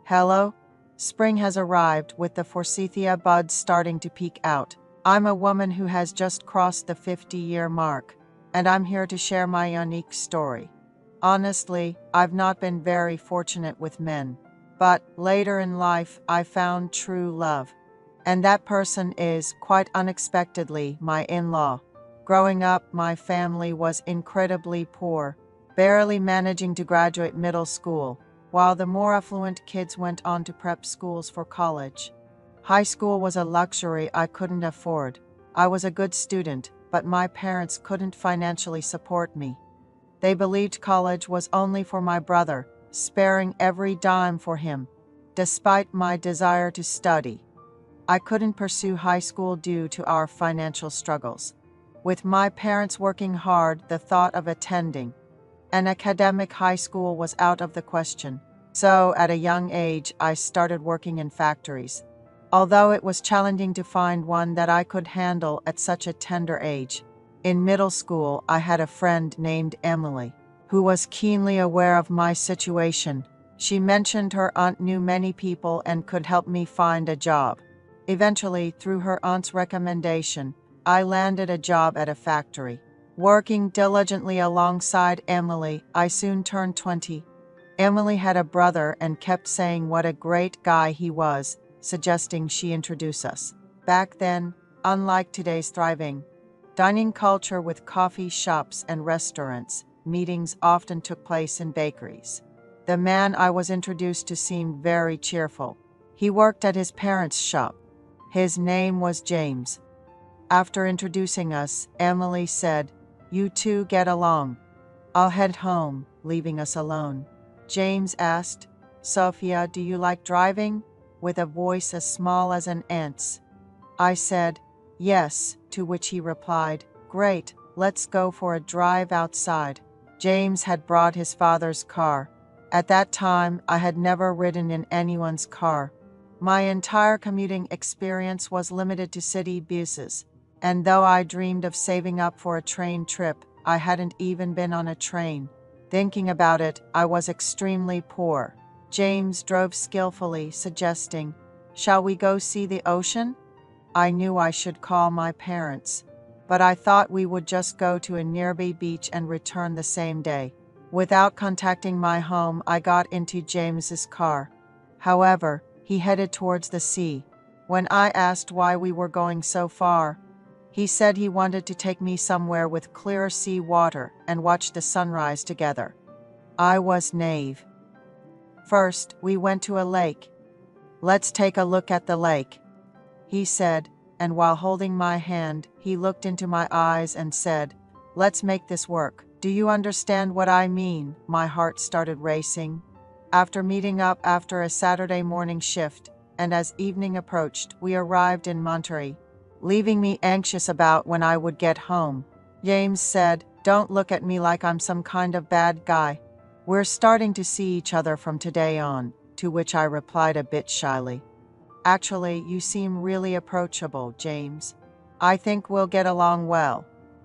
Hello? Spring has arrived with the forsythia buds starting to peek out. I'm a woman who has just crossed the 50-year mark, and I'm here to share my unique story. Honestly, I've not been very fortunate with men, but later in life I found true love. And that person is, quite unexpectedly, my in-law. Growing up, my family was incredibly poor, barely managing to graduate middle school, while the more affluent kids went on to prep schools for college. High school was a luxury I couldn't afford. I was a good student, but my parents couldn't financially support me. They believed college was only for my brother, sparing every dime for him, despite my desire to study. I couldn't pursue high school due to our financial struggles. With my parents working hard, the thought of attending an academic high school was out of the question. So, at a young age, I started working in factories. Although it was challenging to find one that I could handle at such a tender age. In middle school, I had a friend named Emily, who was keenly aware of my situation. She mentioned her aunt knew many people and could help me find a job. Eventually, through her aunt's recommendation, I landed a job at a factory. Working diligently alongside Emily, I soon turned 20. Emily had a brother and kept saying what a great guy he was, suggesting she introduce us. Back then, unlike today's thriving dining culture with coffee shops and restaurants, meetings often took place in bakeries. The man I was introduced to seemed very cheerful. He worked at his parents' shop. His name was James. After introducing us, Emily said, "You two get along. I'll head home," leaving us alone. James asked, "Sophia, do you like driving?" with a voice as small as an ant's. I said, "Yes," to which he replied, "Great, let's go for a drive outside." James had brought his father's car. At that time, I had never ridden in anyone's car. My entire commuting experience was limited to city buses, and though I dreamed of saving up for a train trip, I hadn't even been on a train. Thinking about it, I was extremely poor. James drove skillfully, suggesting, "Shall we go see the ocean?" I knew I should call my parents, but I thought we would just go to a nearby beach and return the same day. Without contacting my home, I got into James's car. However, he headed towards the sea. When I asked why we were going so far, he said he wanted to take me somewhere with clear sea water and watch the sunrise together. I was naive. First, we went to a lake. "Let's take a look at the lake," he said, and while holding my hand, he looked into my eyes and said, "Let's make this work." Do you understand what I mean? My heart started racing. After meeting up after a Saturday morning shift, and as evening approached, we arrived in Monterey, leaving me anxious about when I would get home. James said, "Don't look at me like I'm some kind of bad guy. We're starting to see each other from today on," to which I replied a bit shyly, "Actually, you seem really approachable, James. I think we'll get along well."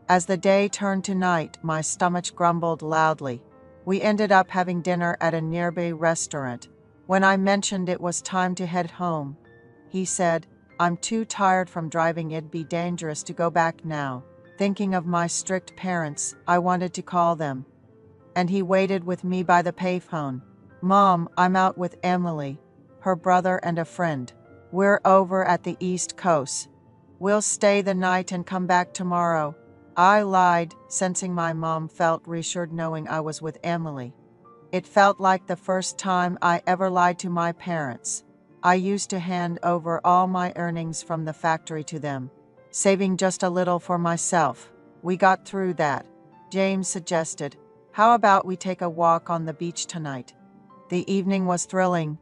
As the day turned to night, my stomach grumbled loudly. We ended up having dinner at a nearby restaurant. When I mentioned it was time to head home, he said, "I'm too tired from driving, it'd be dangerous to go back now." Thinking of my strict parents, I wanted to call them. And he waited with me by the payphone. "Mom, I'm out with Emily, her brother and a friend. We're over at the East Coast. We'll stay the night and come back tomorrow." I lied, sensing my mom felt reassured knowing I was with Emily. It felt like the first time I ever lied to my parents. I used to hand over all my earnings from the factory to them, saving just a little for myself. We got through that. James suggested, "How about we take a walk on the beach tonight?" The evening was thrilling,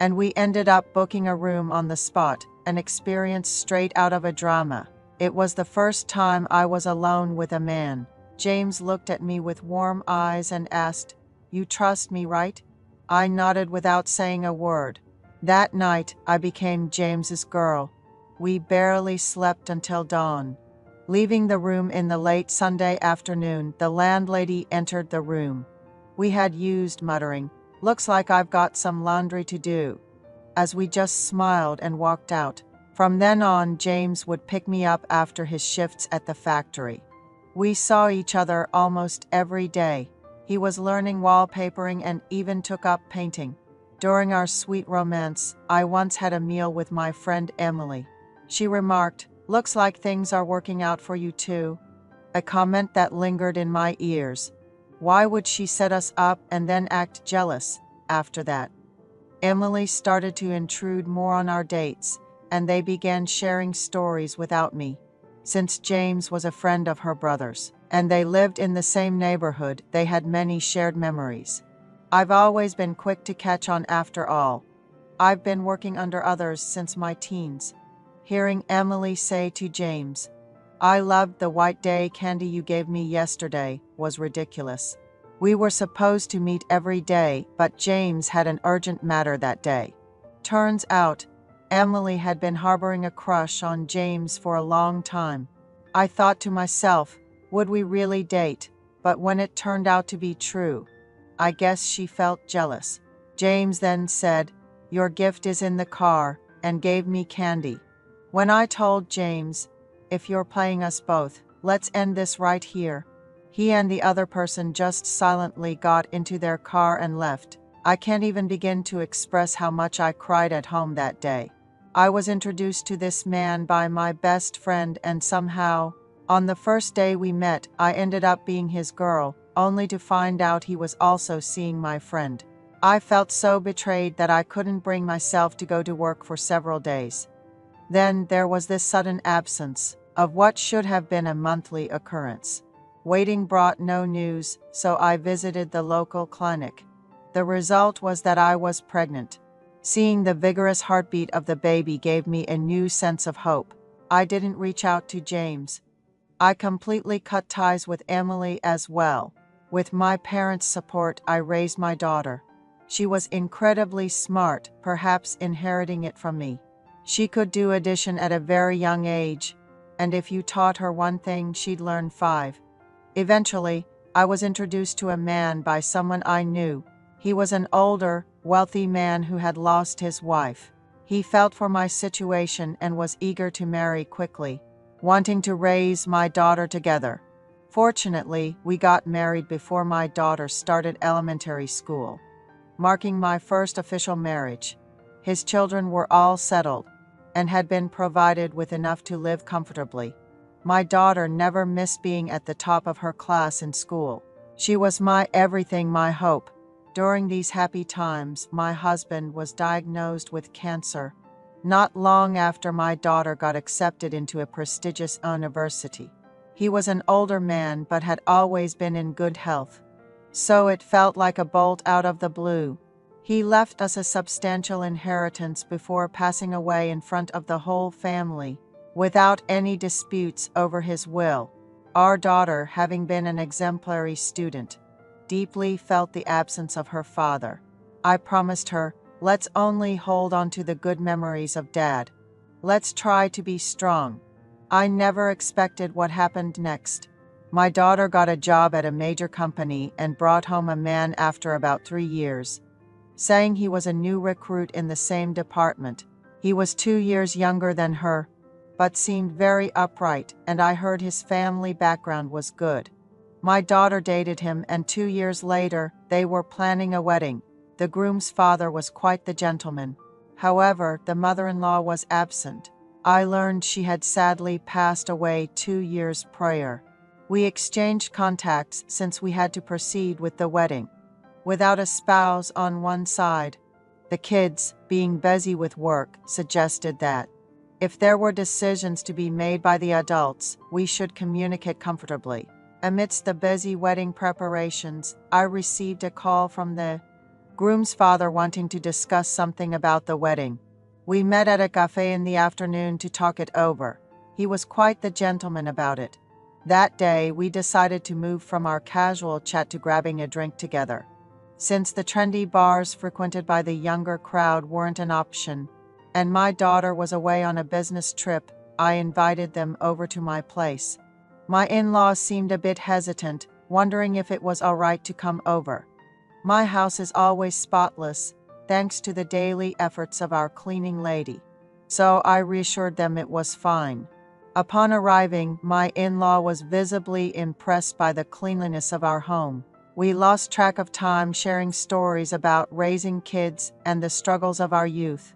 and we ended up booking a room on the spot, an experience straight out of a drama. It was the first time I was alone with a man. James looked at me with warm eyes and asked, "You trust me, right?" I nodded without saying a word. That night, I became James's girl. We barely slept until dawn. Leaving the room in the late Sunday afternoon, the landlady entered the room. We had used, muttering, Looks like I've got some laundry to do," as we just smiled and walked out. From then on, James would pick me up after his shifts at the factory. We saw each other almost every day. He was learning wallpapering and even took up painting. During our sweet romance, I once had a meal with my friend Emily. She remarked, "Looks like things are working out for you too," a comment that lingered in my ears. Why would she set us up and then act jealous after that? Emily started to intrude more on our dates, and they began sharing stories without me. Since James was a friend of her brother's, and they lived in the same neighborhood, they had many shared memories. I've always been quick to catch on after all. I've been working under others since my teens. Hearing Emily say to James, "I loved the white day candy you gave me yesterday," was ridiculous. We were supposed to meet every day, but James had an urgent matter that day. Turns out, Emily had been harboring a crush on James for a long time. I thought to myself, would we really date? But when it turned out to be true, I guess she felt jealous. James then said, "Your gift is in the car," and gave me candy. When I told James, "If you're playing us both, let's end this right here," he and the other person just silently got into their car and left. I can't even begin to express how much I cried at home that day. I was introduced to this man by my best friend, and somehow, on the first day we met, I ended up being his girl, only to find out he was also seeing my friend. I felt so betrayed that I couldn't bring myself to go to work for several days. Then there was this sudden absence of what should have been a monthly occurrence. Waiting brought no news, so I visited the local clinic. The result was that I was pregnant. Seeing the vigorous heartbeat of the baby gave me a new sense of hope. I didn't reach out to James. I completely cut ties with Emily as well. With my parents' support, I raised my daughter. She was incredibly smart, perhaps inheriting it from me. She could do addition at a very young age, and if you taught her one thing, she'd learn 5. Eventually, I was introduced to a man by someone I knew. He was an older, wealthy man who had lost his wife. He felt for my situation and was eager to marry quickly, wanting to raise my daughter together. Fortunately, we got married before my daughter started elementary school, marking my first official marriage. His children were all settled and had been provided with enough to live comfortably. My daughter never missed being at the top of her class in school. She was my everything, my hope. During these happy times, my husband was diagnosed with cancer, not long after my daughter got accepted into a prestigious university. He was an older man but had always been in good health, so it felt like a bolt out of the blue. He left us a substantial inheritance before passing away in front of the whole family, without any disputes over his will. Our daughter, having been an exemplary student, deeply felt the absence of her father. I promised her, "Let's only hold on to the good memories of Dad. Let's try to be strong." I never expected what happened next. My daughter got a job at a major company and brought home a man after about 3 years, saying he was a new recruit in the same department. He was 2 years younger than her, but seemed very upright, and I heard his family background was good. My daughter dated him, and 2 years later, they were planning a wedding. The groom's father was quite the gentleman. However, the mother-in-law was absent. I learned she had sadly passed away 2 years prior. We exchanged contacts since we had to proceed with the wedding. Without a spouse on one side, the kids, being busy with work, suggested that if there were decisions to be made by the adults, we should communicate comfortably. Amidst the busy wedding preparations, I received a call from the groom's father wanting to discuss something about the wedding. We met at a cafe in the afternoon to talk it over. He was quite the gentleman about it. That day, we decided to move from our casual chat to grabbing a drink together. Since the trendy bars frequented by the younger crowd weren't an option, and my daughter was away on a business trip, I invited them over to my place. My in-laws seemed a bit hesitant, wondering if it was all right to come over. My house is always spotless, thanks to the daily efforts of our cleaning lady. So I reassured them it was fine. Upon arriving, my in-law was visibly impressed by the cleanliness of our home. We lost track of time sharing stories about raising kids and the struggles of our youth,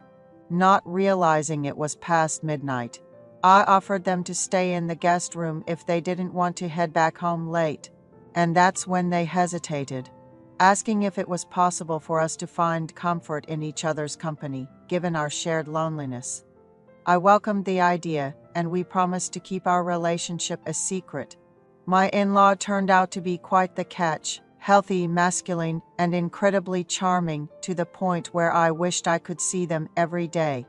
not realizing it was past midnight. I offered them to stay in the guest room if they didn't want to head back home late, and that's when they hesitated, asking if it was possible for us to find comfort in each other's company, given our shared loneliness. I welcomed the idea, and we promised to keep our relationship a secret. My in-law turned out to be quite the catch, healthy, masculine, and incredibly charming, to the point where I wished I could see them every day.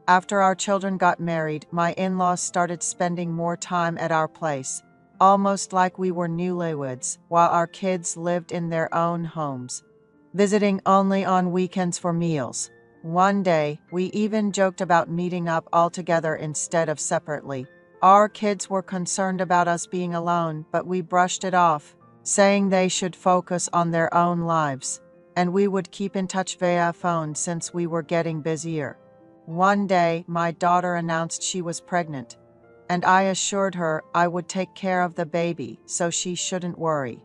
After our children got married, my in-laws started spending more time at our place, almost like we were newlyweds, while our kids lived in their own homes, visiting only on weekends for meals. One day, we even joked about meeting up all together instead of separately. Our kids were concerned about us being alone, but we brushed it off, saying they should focus on their own lives, and we would keep in touch via phone since we were getting busier. One day, my daughter announced she was pregnant, and I assured her I would take care of the baby, so she shouldn't worry.